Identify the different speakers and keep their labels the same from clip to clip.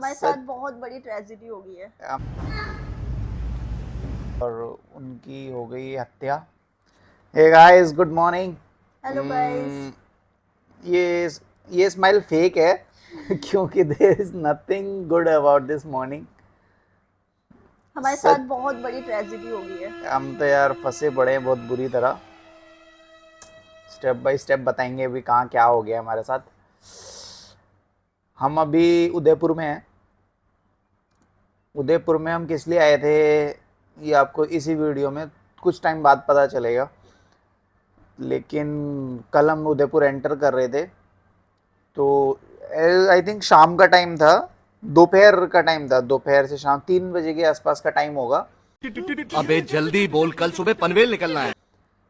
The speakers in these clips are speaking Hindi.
Speaker 1: हमारे साथ बहुत बड़ी ट्रेजेडी हो गई है।
Speaker 2: और उनकी हो गई हत्या। Hey guys, good morning.
Speaker 1: Hello guys.
Speaker 2: ये ये स्माइल फेक है क्योंकि there is nothing good about this morning.
Speaker 1: हमारे साथ
Speaker 2: सच,
Speaker 1: बहुत बड़ी ट्रेजेडी हो गई है।
Speaker 2: हम तो यार फंसे पड़े हैं बहुत बुरी तरह। स्टेप बाय स्टेप बताएंगे अभी कहाँ क्या हो गया हमारे साथ। हम अभी उदयपुर में हैं। उदयपुर में हम किस लिए आए थे ये आपको इसी वीडियो में कुछ टाइम बाद पता चलेगा। लेकिन कल हम उदयपुर एंटर कर रहे थे तो आई थिंक शाम का टाइम था, दोपहर का टाइम था, दोपहर से शाम 3 बजे के आसपास का टाइम होगा।
Speaker 3: अबे जल्दी बोल, कल सुबह पनवेल निकलना है।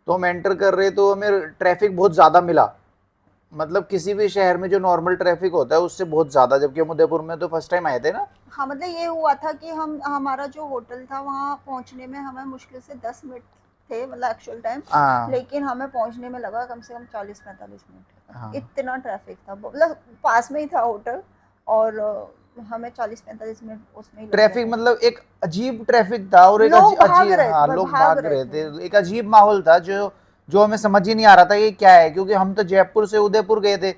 Speaker 2: तो हम एंटर कर रहे तो हमें ट्रैफिक बहुत ज़्यादा मिला। मतलब किसी भी शहर में जो नॉर्मल ट्रैफिक होता है उससे बहुत ज़्यादा, जबकि हम उदयपुर में तो फर्स्ट टाइम आए थे ना।
Speaker 1: हाँ, मतलब ये हुआ था कि हमारा जो होटल था वहाँ पहुँचने में हमें मुश्किल से 10 मिनट थे, मतलब एक्चुअल टाइम।
Speaker 2: हाँ
Speaker 1: लेकिन हमें पहुँचने में लगा कम से कम 40-45 मिनट।
Speaker 2: हाँ।
Speaker 1: इतना ट्रैफिक था, मतलब पास में ही था होटल। और हमें 40-45 मिनट उसमें ही लग गए
Speaker 2: ट्रैफिक
Speaker 1: थे।
Speaker 2: मतलब एक अजीब ट्रैफिक था और एक
Speaker 1: लोग भाग
Speaker 2: अजीब,
Speaker 1: रहे
Speaker 2: हाँ,
Speaker 1: थे,
Speaker 2: लोग
Speaker 1: भाग
Speaker 2: भाग
Speaker 1: रहे
Speaker 2: रहे
Speaker 1: थे।
Speaker 2: थे। एक अजीब माहौल था जो जो हमें समझ ही नहीं आ रहा था ये क्या है, क्योंकि हम तो जयपुर से उदयपुर गए थे।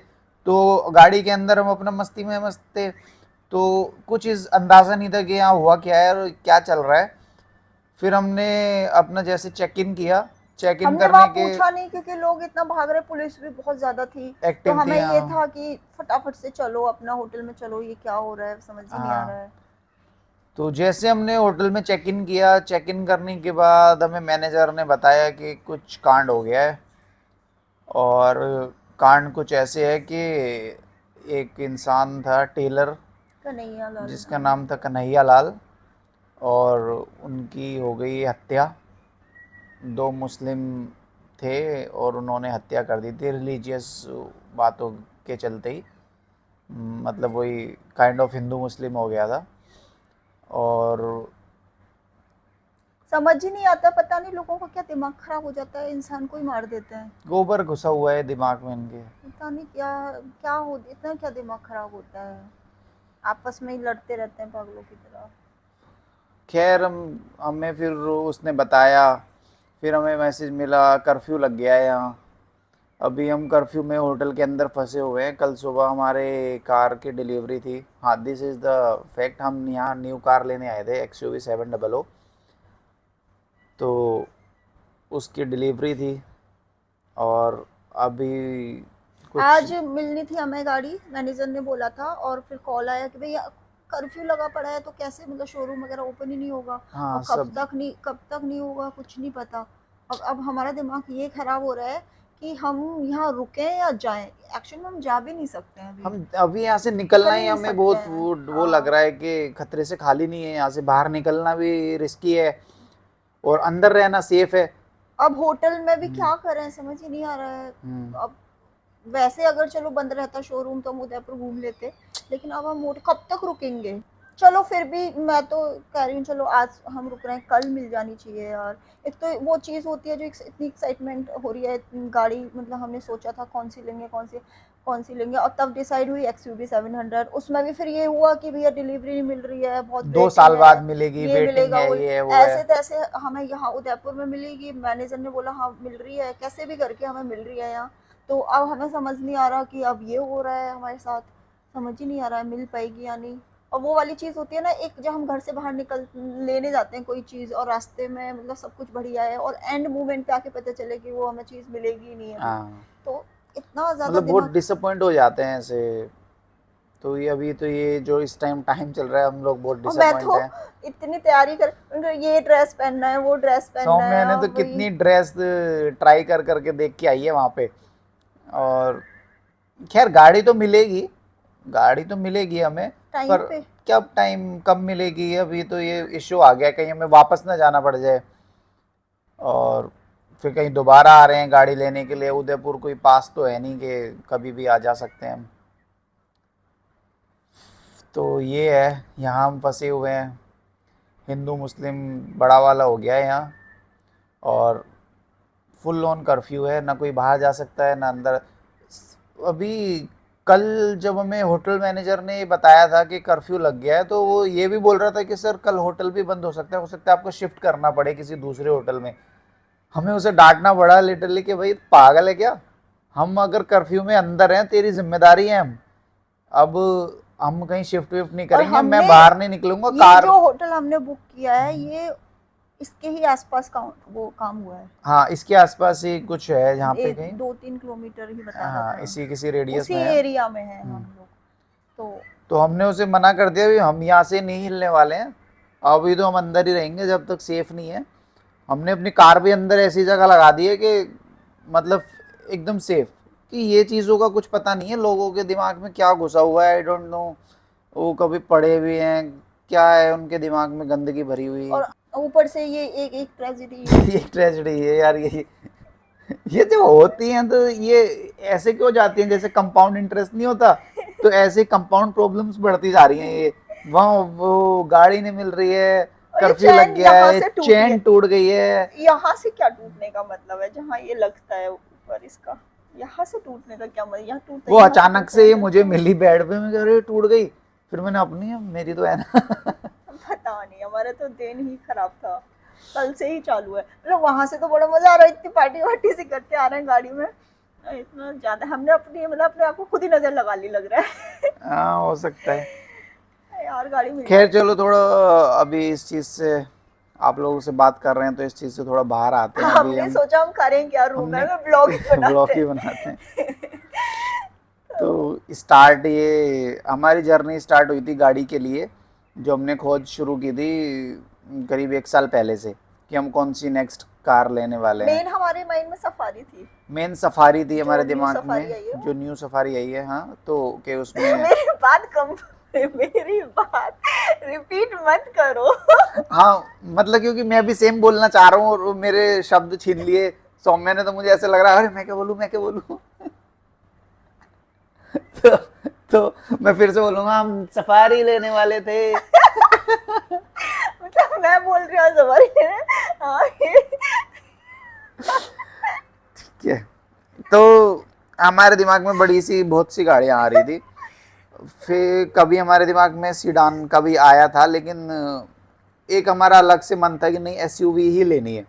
Speaker 2: तो गाड़ी के अंदर हम अपना मस्ती में मस्त थे। तो कुछ इस अंदाजा नहीं था कि यहाँ हुआ क्या है और क्या चल रहा है। फिर हमने अपना जैसे चेक इन किया। चेक इन
Speaker 1: हमने वहाँ
Speaker 2: करने के
Speaker 1: पूछा नहीं क्योंकि लोग इतना भाग रहे, पुलिस भी बहुत ज़्यादा थी। तो
Speaker 2: एक्टिव थी,
Speaker 1: हमें ये
Speaker 2: हाँ।
Speaker 1: था कि फटाफट से चलो अपना होटल में, चलो ये क्या हो रहा है समझ ही नहीं आ रहा
Speaker 2: हाँ,
Speaker 1: है।
Speaker 2: तो जैसे हमने होटल में चेक इन किया, चेक इन करने के बाद हमें मैनेजर ने बताया कि कुछ कांड हो गया है। और कांड कुछ ऐसे है कि एक इंसान था टेलर,
Speaker 1: कन्हैया लाल,
Speaker 2: जिसका
Speaker 1: हाँ।
Speaker 2: नाम था कन्हैया लाल, और उनकी हो गई हत्या। दो मुस्लिम थे और उन्होंने हत्या कर दी थी रिलीजियस बातों के चलते ही। मतलब वही काइंड ऑफ हिंदू मुस्लिम हो गया था। और
Speaker 1: समझ ही नहीं आता, पता नहीं लोगों का क्या दिमाग खराब हो जाता है, इंसान को ही मार देते हैं।
Speaker 2: गोबर घुसा हुआ है दिमाग में इनके।
Speaker 1: पता नहीं क्या क्या हो, इतना क्या दिमाग खराब होता है। आपस में ही लड़ते रहते हैं पागलों की तरह।
Speaker 2: खैर हम हमें फिर उसने बताया। फिर हमें मैसेज मिला कर्फ्यू लग गया है यहाँ। अभी हम कर्फ्यू में होटल के अंदर फंसे हुए हैं। कल सुबह हमारे कार की डिलीवरी थी। हाँ, दिस इज़ द फैक्ट। हम यहाँ न्यू कार लेने आए थे, XUV 700। तो उसकी डिलीवरी थी। और अभी कुछ,
Speaker 1: आज मिलनी थी हमें गाड़ी, मैनेजर ने बोला था, और फिर कॉल आया कि भैया कर्फ्यू लगा पड़ा है तो कैसे, मतलब शोरूम वगैरह ओपन ही नहीं होगा।
Speaker 2: हाँ
Speaker 1: और
Speaker 2: सब।
Speaker 1: कब तक नहीं होगा कुछ नहीं पता। अब हमारा दिमाग ये खराब हो रहा है कि हम यहाँ रुकें या जाएं। एक्चुअली में हम जा भी नहीं सकते हैं, अभी
Speaker 2: हम अभी यहाँ से निकलना
Speaker 1: निकल ही
Speaker 2: ही
Speaker 1: नहीं
Speaker 2: हमें
Speaker 1: सकते
Speaker 2: बहुत
Speaker 1: हैं।
Speaker 2: वो लग
Speaker 1: हाँ,
Speaker 2: रहा है कि खतरे से खाली नहीं है। यहाँ से बाहर निकलना भी रिस्की है और अंदर रहना सेफ है।
Speaker 1: अब होटल में भी
Speaker 2: हम्म।
Speaker 1: क्या करें समझ ही नहीं आ रहा है।
Speaker 2: हम्म।
Speaker 1: अब वैसे अगर चलो बंद रहता शोरूम तो हम उदयपुर घूम लेते। लेकिन अब हम कब तक रुकेंगे। चलो फिर भी मैं तो कह रही हूँ, चलो आज हम रुक रहे हैं, कल मिल जानी चाहिए यार। एक तो वो चीज़ होती है जो इतनी एक्साइटमेंट हो रही है, गाड़ी, मतलब हमने सोचा था कौन सी लेंगे, और तब डिसाइड हुई XUV 700। उसमें भी फिर ये हुआ कि भैया डिलीवरी नहीं मिल रही है, बहुत
Speaker 2: 2 साल
Speaker 1: वेटिंग
Speaker 2: बाद
Speaker 1: है।
Speaker 2: मिलेगी,
Speaker 1: ये
Speaker 2: वेटिंग
Speaker 1: मिलेगा
Speaker 2: है,
Speaker 1: वो,
Speaker 2: ये है वो है।
Speaker 1: ऐसे तैसे हमें यहाँ उदयपुर में मिलेगी, मैनेजर ने बोला हाँ मिल रही है, कैसे भी करके हमें मिल रही है यहाँ। तो अब हमें समझ नहीं आ रहा कि अब ये हो रहा है हमारे साथ। समझ ही नहीं आ रहा है मिल पाएगी या नहीं। और वो वाली चीज़ होती है ना, एक जब हम घर से बाहर निकल लेने जाते हैं कोई चीज़, और रास्ते में मतलब सब कुछ बढ़िया है, और एंड मोमेंट पे आके पता चले कि वो हमें चीज़ मिलेगी ही नहीं अभी।
Speaker 2: हाँ,
Speaker 1: तो इतना ज़्यादा
Speaker 2: मतलब बहुत
Speaker 1: दिमाग।
Speaker 2: डिसअपॉइंट हो जाते हैं ऐसे। तो ये अभी तो ये जो इस टाइम टाइम चल रहा है हम लोग बहुत
Speaker 1: और मैं
Speaker 2: डिसअपॉइंट
Speaker 1: तो
Speaker 2: हैं।
Speaker 1: इतनी तैयारी कर, ये ड्रेस पहनना है, वो ड्रेस पहनना है,
Speaker 2: सौम्या ने तो
Speaker 1: अब वही
Speaker 2: कितनी ड्रेस ट्राई कर करके देख के आई है वहाँ पे। और खैर गाड़ी तो मिलेगी, गाड़ी तो मिलेगी हमें।
Speaker 1: टाइम
Speaker 2: पर
Speaker 1: पे।
Speaker 2: कब, टाइम कब मिलेगी, अभी तो ये इश्यू आ गया कहीं हमें वापस ना जाना पड़ जाए। और फिर कहीं दोबारा आ रहे हैं गाड़ी लेने के लिए। उदयपुर कोई पास तो है नहीं कि कभी भी आ जा सकते हैं हम। तो ये है, यहाँ हम फंसे हुए हैं। हिंदू मुस्लिम बड़ा वाला हो गया है यहाँ। और फुल ऑन कर्फ्यू है, ना कोई बाहर जा सकता है ना अंदर। अभी कल जब हमें होटल मैनेजर ने बताया था कि कर्फ्यू लग गया है, तो वो ये भी बोल रहा था कि सर कल होटल भी बंद हो सकता है आपको शिफ्ट करना पड़े किसी दूसरे होटल में। हमें उसे डांटना पड़ा लिटरली कि भाई पागल है क्या, हम अगर कर्फ्यू में अंदर हैं तेरी जिम्मेदारी है, हम अब हम कहीं शिफ्ट विफ्ट नहीं
Speaker 1: और
Speaker 2: करेंगे, मैं
Speaker 1: हमने
Speaker 2: बाहर नहीं निकलूंगा
Speaker 1: ये
Speaker 2: कार।
Speaker 1: जो होटल हमने बुक किया है ये इसके ही आसपास वो काम हुआ है।
Speaker 2: हाँ, इसके आसपास ही कुछ है जहाँ पे कहीं,
Speaker 1: 2-3 किलोमीटर ही बता रहा
Speaker 2: हाँ
Speaker 1: था,
Speaker 2: इसी किसी रेडियस
Speaker 1: उसी
Speaker 2: में है।
Speaker 1: एरिया में है हम लोग।
Speaker 2: तो हमने उसे मना कर दिया भी हम यहाँ से नहीं हिलने वाले हैं, अभी तो हम अंदर ही रहेंगे जब तक सेफ नहीं है। हमने अपनी कार भी अंदर ऐसी जगह लगा दी है कि मतलब एकदम सेफ, कि ये चीज़ों का कुछ पता नहीं है लोगों के दिमाग में क्या घुसा हुआ है, आई डोंट नो, वो कभी पढ़े भी हैं क्या है उनके दिमाग में गंदगी भरी हुई।
Speaker 1: और ऊपर से ये एक ट्रेजेडी
Speaker 2: ये ट्रेजेडी है यार, ये जब होती हैं तो ये ऐसे क्यों जाती हैं, जैसे कंपाउंड इंटरेस्ट नहीं होता, तो ऐसे कंपाउंड प्रॉब्लम्स बढ़ती जा रही हैं। ये वहाँ वो गाड़ी नहीं मिल रही है,
Speaker 1: और ये
Speaker 2: कर्फ्यू लग
Speaker 1: चैन
Speaker 2: गया
Speaker 1: यहाँ
Speaker 2: है,
Speaker 1: से टूटी
Speaker 2: चेन
Speaker 1: है,
Speaker 2: टूट गई है।
Speaker 1: यहाँ से क्या टूटने का मतलब है, जहाँ ये लगता है ऊपर इसका, यहाँ से टूटने का क्या मतलब, यहाँ टूटता
Speaker 2: वो
Speaker 1: है, यहाँ से
Speaker 2: अचानक
Speaker 1: टूटता
Speaker 2: से
Speaker 1: है।
Speaker 2: मुझे मिली बेड पे, मैं कह रही टूट गई, फिर मैंने अपनी है मेरी तो है ना।
Speaker 1: पता नहीं, हमारा तो दिन ही खराब था, कल से ही चालू है। मतलब वहां से तो बड़ा मजा आ रहा है, इतनी पार्टी वार्टी से करते आ रहे हैं गाड़ी में, इतना ज्यादा हमने अपनी मतलब अपने आप को खुद ही नजर लगा ली लग रहा है।
Speaker 2: हाँ हो सकता है।
Speaker 1: यार गाड़ी मिल
Speaker 2: खैर
Speaker 1: जाती।
Speaker 2: चलो थोड़ा, अभी इस चीज़ से आप लोगों से बात कर रहे हैं तो इस चीज़ से थोड़ा बाहर आते हैं। अभी
Speaker 1: हमने सोचा हम करें क्या रूम
Speaker 2: हमने
Speaker 1: है, ब्लॉग ही
Speaker 2: ब्लॉग
Speaker 1: बनाते
Speaker 2: ही
Speaker 1: हैं।
Speaker 2: बनाते हैं। तो स्टार्ट ये हमारी जर्नी स्टार्ट हुई थी गाड़ी के लिए, जो हमने खोज शुरू की थी करीब 1 साल पहले से, कि हम कौन सी नेक्स्ट कार लेने वाले हैं।
Speaker 1: मेन हमारे माइंड में सफारी थी,
Speaker 2: मेन सफारी थी
Speaker 1: जो
Speaker 2: हमारे
Speaker 1: न्यू
Speaker 2: दिमाग
Speaker 1: सफारी
Speaker 2: में,
Speaker 1: आई है।
Speaker 2: जो न्यू सफारी आई है, हाँ, तो कि उसमें
Speaker 1: मेरी बात रिपीट मत करो।
Speaker 2: हाँ मतलब क्योंकि मैं भी सेम बोलना चाह रहा हूँ और मेरे शब्द छीन लिए सौम्या ने, तो मुझे ऐसे लग रहा है अरे मैं क्या बोलूँ, मैं क्या बोलूँ। तो, तो मैं फिर से बोलूंगा हम सफारी लेने वाले थे।
Speaker 1: मतलब मैं बोल रही हूँ सफारी है। हाँ,
Speaker 2: ठीक है, तो हमारे दिमाग में बड़ी सी बहुत सी गाड़ियाँ आ रही थी, फिर कभी हमारे दिमाग में सीडान का भी आया था, लेकिन एक हमारा अलग से मन था कि नहीं एसयूवी ही लेनी है,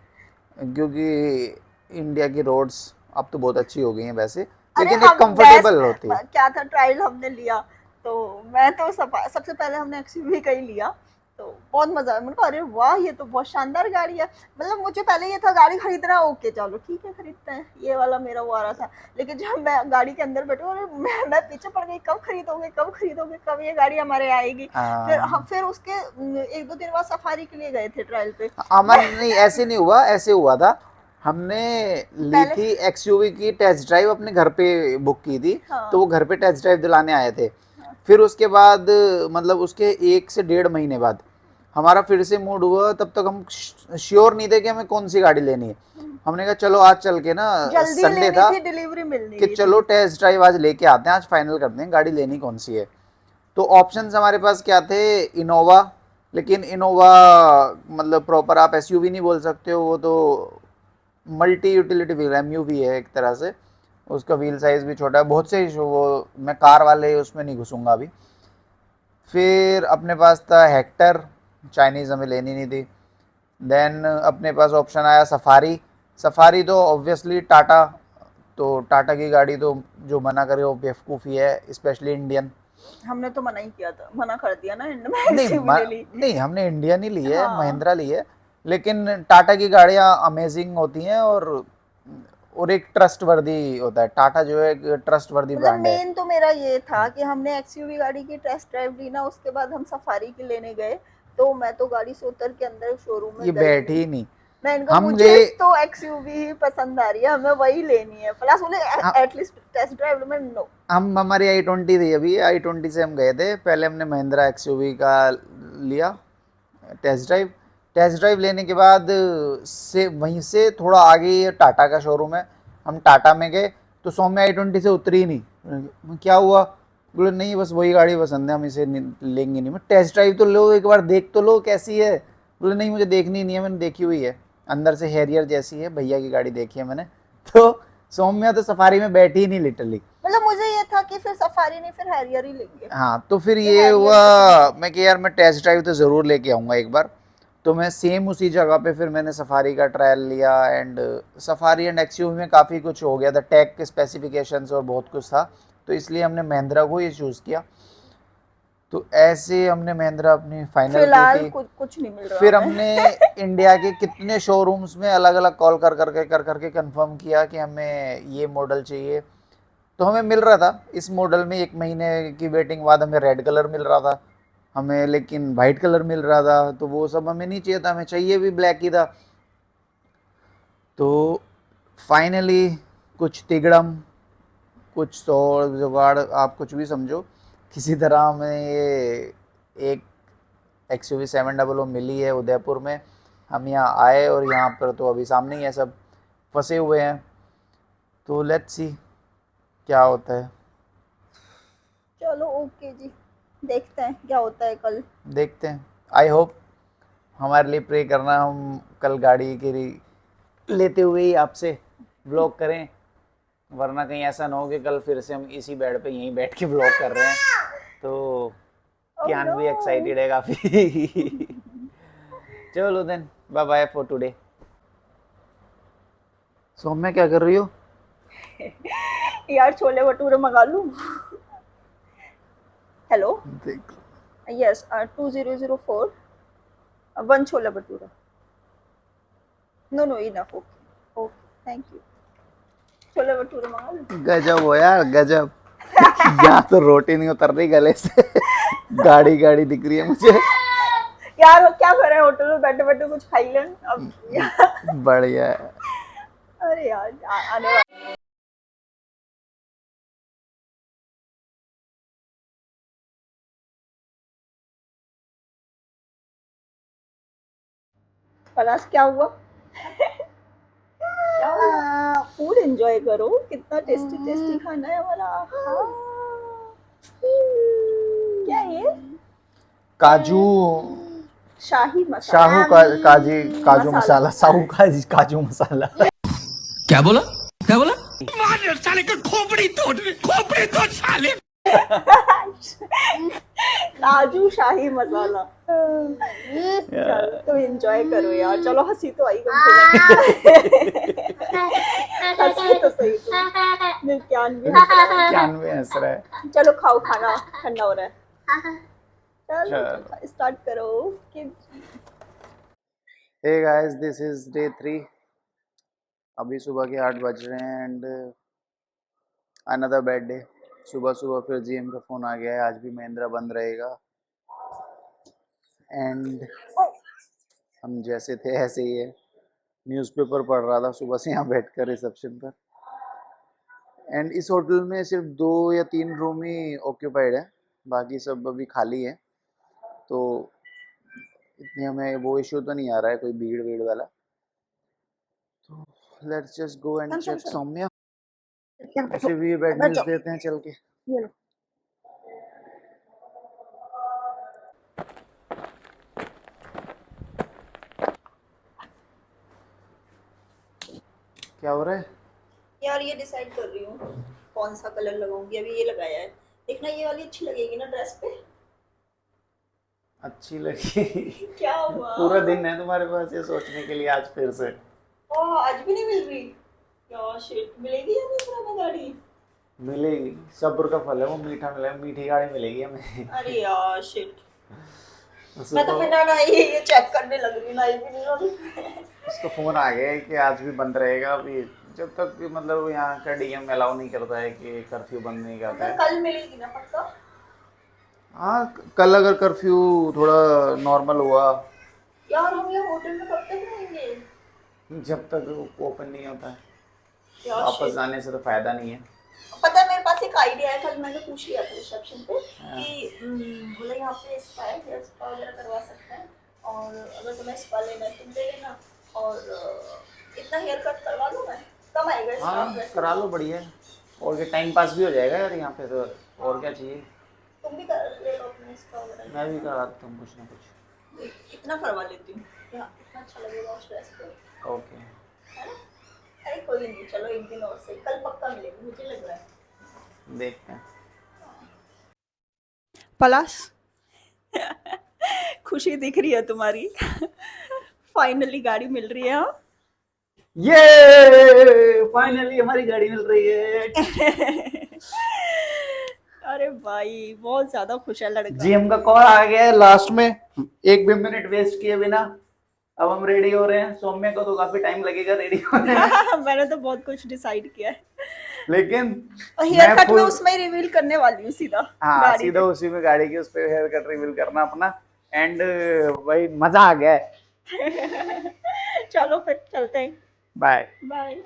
Speaker 2: क्योंकि इंडिया की रोड्स अब तो बहुत अच्छी हो गई हैं वैसे,
Speaker 1: अरे
Speaker 2: लेकिन एक
Speaker 1: हम
Speaker 2: कंफर्टेबल होती है।
Speaker 1: क्या था, ट्रायल हमने लिया तो मैं तो सबसे पहले हमने एक्सयूवी का ही लिया, तो बहुत मजा आया। मैंने कहा अरे वाह ये तो बहुत शानदार गाड़ी है। मतलब मुझे पहले ये था गाड़ी खरीदना, ओके चलो ठीक है खरीदते हैं, ये वाला मेरा वो आ रहा था। लेकिन जब मैं गाड़ी के अंदर बैठी और मैं पीछे पड़ गई, कब खरीदोगे कब खरीदोगे, कब ये गाड़ी हमारे आएगी। फिर उसके 1-2 दिन बाद सफारी के लिए गए थे ट्रायल पे।
Speaker 2: अमन नहीं ऐसे नहीं हुआ, ऐसे हुआ था, हमने ली
Speaker 1: पहले
Speaker 2: थी एक्सयूवी की टेस्ट ड्राइव, अपने घर पे बुक की थी,
Speaker 1: हाँ
Speaker 2: तो वो घर पे टेस्ट ड्राइव दिलाने आए थे।
Speaker 1: हाँ
Speaker 2: फिर उसके बाद मतलब उसके 1 से 1.5 महीने बाद हमारा फिर से मूड हुआ, तब तक हम श्योर नहीं थे कि हमें कौन सी गाड़ी लेनी है। हमने कहा चलो आज चल के ना,
Speaker 1: जल्दी
Speaker 2: संडे
Speaker 1: लेनी
Speaker 2: था
Speaker 1: थी, डिलीवरी मिलनी
Speaker 2: कि
Speaker 1: थी।
Speaker 2: चलो टेस्ट ड्राइव आज लेके आते हैं, आज फाइनल करते हैं गाड़ी लेनी कौन सी है। तो ऑप्शंस हमारे पास क्या थे, इनोवा, लेकिन इनोवा मतलब प्रॉपर आप एसयूवी नहीं बोल सकते हो, वो तो मल्टी यूटिलिटी व्हील एमयूवी है एक तरह से, उसका व्हील साइज भी छोटा है, बहुत से इशू, वो मैं कार वाले उसमें नहीं घुसूंगा अभी। फिर अपने पास था हेक्टर, चाइनीज़ हमें लेनी नहीं थी। देन अपने पास ऑप्शन आया सफारी, सफारी तो ऑब्वियसली टाटा, तो टाटा की गाड़ी तो जो मना करे वो बेवकूफ़ी है, स्पेशली इंडियन।
Speaker 1: हमने तो मना ही किया था, मना कर दिया ना, एंड में
Speaker 2: नहीं
Speaker 1: एक्सयूवी ले ली।
Speaker 2: नहीं हमने इंडियन ही ली है,
Speaker 1: हाँ
Speaker 2: महिंद्रा ली है, लेकिन टाटा की गाड़ियाँ अमेजिंग होती हैं, और एक ट्रस्ट वर्दी होता है, टाटा जो है एक ट्रस्ट वर्दी
Speaker 1: मतलब
Speaker 2: ब्रांड है।
Speaker 1: मेन तो मेरा ये था कि हमने एक्सयूवी गाड़ी की टेस्ट ड्राइव ली ना, उसके बाद हम सफारी की लेने गए, तो मैं तो गाड़ी से उतर के अंदर शोरूम में
Speaker 2: ये
Speaker 1: गई
Speaker 2: बैठी
Speaker 1: नहीं।
Speaker 2: ही नहीं,
Speaker 1: मैंने कहा
Speaker 2: हम
Speaker 1: मुझे
Speaker 2: गए,
Speaker 1: तो एक्सयूवी ही पसंद आ रही है, हमें वही लेनी है, प्लस बोले एटलीस्ट टेस्ट ड्राइव में नो।
Speaker 2: हम हमारी i20 थी, अभी i20 से हम गए थे, पहले हमने महिंद्रा एक्सयूवी का लिया टेस्ट ड्राइव। टेस्ट ड्राइव लेने के बाद से वहीं से थोड़ा आगे ये टाटा का शोरूम है, हम टाटा में गए, तो सौम्या i20 से उतरी ही नहीं। क्या हुआ, बोले नहीं बस वही गाड़ी पसंद है, हम इसे लेंगे नहीं। मैं टेस्ट ड्राइव तो लो, एक बार देख तो लो कैसी है। बोले नहीं मुझे देखनी नहीं है, मैंने देखी हुई है, अंदर से हैरियर जैसी है, भैया की गाड़ी देखी है मैंने। तो सौम्या तो सफारी में बैठी ही नहीं लिटरली।
Speaker 1: मतलब मुझे ये था कि फिर सफारी नहीं फिर हैरियर ही लेंगे।
Speaker 2: हाँ, तो फिर
Speaker 1: तो
Speaker 2: ये
Speaker 1: हैरियर
Speaker 2: हुआ मैं कि यार मैं टेस्ट ड्राइव तो ज़रूर लेके आऊँगा एक बार। तो मैं सेम उसी जगह पे फिर मैंने सफारी का ट्रायल लिया एंड सफारी एंड एक्सयूवी में काफ़ी कुछ हो गया था, टेक के स्पेसिफिकेशंस और बहुत कुछ था, तो इसलिए हमने महिंद्रा को ही चूज़ किया। तो ऐसे हमने महिंद्रा अपनी फाइनल की
Speaker 1: फिलहाल
Speaker 2: थी।
Speaker 1: कुछ नहीं मिल रहा
Speaker 2: फिर
Speaker 1: हमें।
Speaker 2: हमने इंडिया के कितने शोरूम्स में अलग अलग कॉल कर करके कंफर्म किया कि हमें ये मॉडल चाहिए। तो हमें मिल रहा था इस मॉडल में, 1 महीने की वेटिंग बाद हमें रेड कलर मिल रहा था हमें, लेकिन वाइट कलर मिल रहा था, तो वो सब हमें नहीं चाहिए था, हमें चाहिए भी ब्लैक ही था। तो फाइनली कुछ तिगड़म, कुछ सौ जुगाड़, आप कुछ भी समझो, किसी तरह हमें ये एक XUV 700 मिली है उदयपुर में। हम यहाँ आए और यहाँ पर तो अभी सामने ही है, सब फंसे हुए हैं। तो लेट्स सी क्या होता है,
Speaker 1: चलो ओके जी, देखते हैं क्या होता है कल।
Speaker 2: देखते हैं। आई होप हमारे लिए प्रे करना, हम कल गाड़ी की लेते हुए ही आपसे व्लॉग करें, वरना कहीं ऐसा ना हो कि कल फिर से हम इसी बेड पे यहीं बैठ के व्लॉग कर रहे हैं। तो
Speaker 1: ओह
Speaker 2: कियान
Speaker 1: नो।
Speaker 2: भी एक्साइटेड है काफ़ी। चलो then, bye bye for today. Saumya क्या कर रही हो?
Speaker 1: यार छोले भटूरे मंगा लूं। हेलो,
Speaker 2: देख,
Speaker 1: yes 2004 one chole bhatura. No no enough, okay okay thank you. Chole bhature मंगा लूं।
Speaker 2: गजब हो यार गजब। यहाँ तो रोटी नहीं उतर रही गले से। गाड़ी गाड़ी दिख रही है मुझे।
Speaker 1: यार क्या करें, होटल में बैठे बैठे कुछ खाई लें अब।
Speaker 2: बढ़िया है।
Speaker 1: अरे यार आने वाला पलाश क्या हुआ? क्या हुआ? फूड एंजॉय करो, कितना टेस्टी टेस्टी खाना है हमारा। हाँ। क्या ये?
Speaker 2: काजू
Speaker 1: शाही मसाला।
Speaker 2: शाहू का काजी काजू
Speaker 1: मसाला।
Speaker 2: मसाला, साहू काजी काजू मसाला।
Speaker 3: क्या बोला क्या बोला? मार साले का खोपड़ी तोड़ साले।
Speaker 1: काजू शाही मसाला। चलो तो एंजॉय करो यार, चलो हंसी तो आई कम से कम। हंसी तो सही तो नित्यान भी हंस रहा है।
Speaker 2: 91 हंस रहा है।
Speaker 1: चलो खाओ, खाना ठंडा हो रहा है। चलो
Speaker 2: चलो,
Speaker 1: स्टार्ट करो कि
Speaker 2: hey guys this is day 3। अभी सुबह के 8 बज रहे हैं एंड अनदर बैड डे। सुबह सुबह फिर जीएम का फ़ोन आ गया है, आज भी महिंद्रा बंद रहेगा एंड हम जैसे थे ऐसे ही है। न्यूज़पेपर पढ़ रहा था सुबह से यहाँ बैठकर रिसेप्शन पर। एंड इस होटल में सिर्फ 2 या 3 रूम ही ऑक्यूपाइड है, बाकी सब अभी खाली है। तो इतनी हमें वो इशू तो नहीं आ रहा है कोई भीड़ वीड़ वाला। तो लेट्स जस्ट गो एंड
Speaker 1: चल
Speaker 2: चेक।
Speaker 1: चल
Speaker 2: सौम्या
Speaker 1: यहाँ बैठो,
Speaker 2: उसे भी ये बैड
Speaker 1: बैठ
Speaker 2: न्यूज़
Speaker 1: जाओ,
Speaker 2: देते हैं चल के।
Speaker 1: ये लो।
Speaker 2: क्या हो रहा है?
Speaker 1: यार ये डिसाइड कर रही हूँ कौन सा कलर लगाऊंगी। अभी ये लगाया है, देखना ये वाली अच्छी लगेगी ना ड्रेस पे।
Speaker 2: अच्छी लगी?
Speaker 1: क्या हुआ?
Speaker 2: पूरा दिन है तुम्हारे पास ये सोचने के लिए आज फिर से।
Speaker 1: ओह आज भी नहीं मिल रही यार, शिट। मिलेगी या नहीं फिर हमें गाड़ी?
Speaker 2: मिलेगी, सब्र का फल है वो, मीठा मिलेगा, मीठी गाड़ी मिलेगी हमें।
Speaker 1: अरे यार शिट,
Speaker 2: उसको
Speaker 1: मैं तो बिना ना ही ये चेक करने लग रही, ना ही भी नहीं लग।
Speaker 2: उसका फ़ोन आ गया है कि आज भी बंद रहेगा अभी, जब तक कि मतलब यहाँ का डीएम अलाउ नहीं करता है कि कर्फ्यू बंद नहीं करता है।
Speaker 1: कल मिलेगी ना पक्का?
Speaker 2: हाँ, कल अगर कर्फ्यू थोड़ा नॉर्मल हुआ,
Speaker 1: यार हम ये होटल में कब तक रहेंगे?
Speaker 2: जब तक वो ओपन नहीं होता है,
Speaker 1: यार
Speaker 2: वापस
Speaker 1: शिट,
Speaker 2: जाने से तो फ़ायदा नहीं है।
Speaker 1: पता है मेरे पास एक आइडिया है, कल मैंने पूछ लिया था रिसेप्शन पे कि बोले यहाँ पे स्पा है, हेयर स्पा वगैरह करवा सकते हैं, और अगर तुम्हें स्पा लेना है तुम ले लेना, और इतना हेयर कट करवा लूँ मैं, कम आएगा
Speaker 2: हाँ
Speaker 1: स्टाफ वैसे।
Speaker 2: करा लो, बढ़िया है। और क्या, टाइम पास भी हो जाएगा यार यहाँ पे तो, और क्या चाहिए।
Speaker 1: तुम भी कर ले लो अपना स्पा वगैरह।
Speaker 2: मैं भी करा देता हूँ कुछ ना कुछ।
Speaker 1: इतना करवा लेती हूँ, यहाँ इतना अच्छा लगेगा उस ड्रेस पे,
Speaker 2: ओके।
Speaker 1: है ना? अरे कोई नहीं, चलो एक दिन और सही, कल पक्का मिलेगी मुझे लग रहा है।
Speaker 2: देखते हैं।
Speaker 1: पलाश खुशी दिख रही है तुम्हारी। फाइनली गाड़ी मिल रही है। हाँ
Speaker 2: ये फाइनली हमारी गाड़ी मिल रही है।
Speaker 1: अरे भाई बहुत ज्यादा खुश है लड़का।
Speaker 2: जीएम का कॉल आ गया है लास्ट में, एक भी मिनट वेस्ट किए बिना अब हम रेडी हो रहे हैं। सौम्य को तो काफी टाइम लगेगा रेडी होने में।
Speaker 1: मैंने तो बहुत कुछ डिसाइड किया है।
Speaker 2: लेकिन
Speaker 1: हेयर
Speaker 2: मैं
Speaker 1: कट में
Speaker 2: full-
Speaker 1: उसमें ही रिवील करने वाली हूँ सीधा
Speaker 2: हाँ
Speaker 1: गाड़ी
Speaker 2: सीधा
Speaker 1: पे।
Speaker 2: उसी में गाड़ी के उस पे हेयर कट रिवील करना अपना। एंड वही मजा आ गया है।
Speaker 1: चलो फिर चलते हैं।
Speaker 2: बाय।
Speaker 1: बाय।